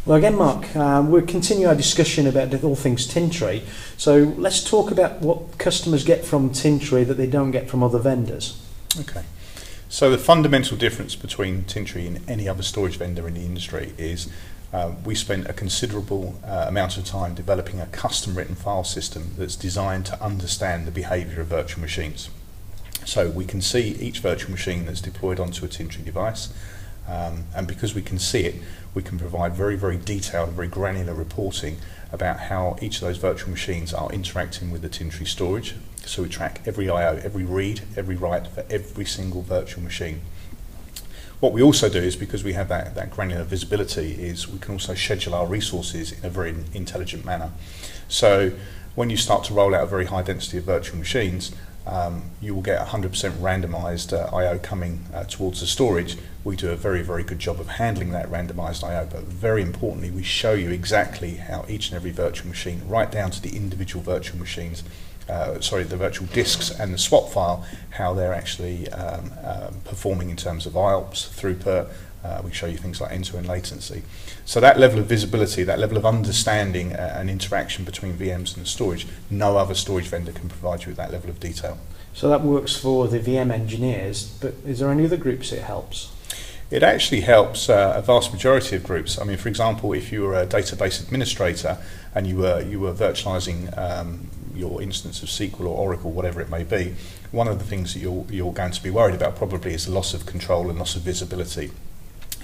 Well, again, Mark, we'll continue our discussion about all things Tintri. So let's talk about what customers get from Tintri that they don't get from other vendors. Okay. So the fundamental difference between Tintri and any other storage vendor in the industry is we spent a considerable amount of time developing a custom written file system that's designed to understand the behaviour of virtual machines. So we can see each virtual machine that's deployed onto a Tintri device, and because we can see it, we can provide very, very detailed, very granular reporting about how each of those virtual machines are interacting with the Tintri storage. So we track every I/O, every read, every write for every single virtual machine. What we also do is, because we have that granular visibility, is we can also schedule our resources in a very intelligent manner. So when you start to roll out a very high density of virtual machines, you will get 100% randomized I/O coming towards the storage. We do a very, very good job of handling that randomized I/O, but very importantly, we show you exactly how each and every virtual machine, right down to the individual virtual machines, the virtual disks and the swap file, how they're actually performing in terms of IOPS, throughput. We show you things like end-to-end latency. So that level of visibility, that level of understanding and interaction between VMs and the storage, no other storage vendor can provide you with that level of detail. So that works for the VM engineers, but is there any other groups it helps? It actually helps a vast majority of groups. I mean, for example, if you were a database administrator and you were virtualizing your instance of SQL or Oracle, whatever it may be, one of the things that you're going to be worried about probably is loss of control and loss of visibility.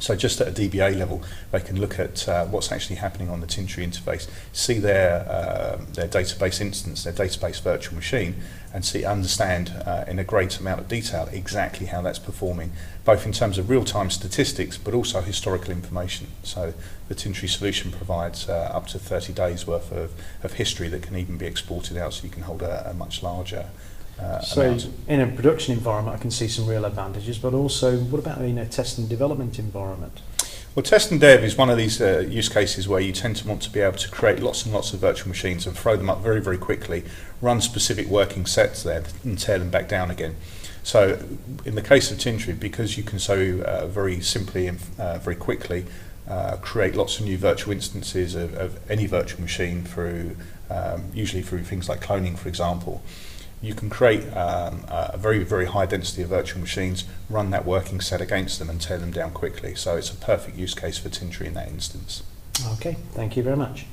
So just at a DBA level, they can look at what's actually happening on the Tintri interface, see their database instance, their database virtual machine, and understand in a great amount of detail exactly how that's performing, both in terms of real-time statistics, but also historical information. So the Tintri solution provides up to 30 days worth of history that can even be exported out, so you can hold a much larger So amount. in a production environment, I can see some real advantages, but also what about in a test and development environment? Well, test and dev is one of these use cases where you tend to want to be able to create lots and lots of virtual machines and throw them up very, very quickly, run specific working sets there and tear them back down again. So in the case of Tintri, because you can so very simply and very quickly create lots of new virtual instances of any virtual machine through, usually through things like cloning, for example, you can create a very, very high density of virtual machines, run that working set against them and tear them down quickly. So it's a perfect use case for Tintri in that instance. Okay, thank you very much.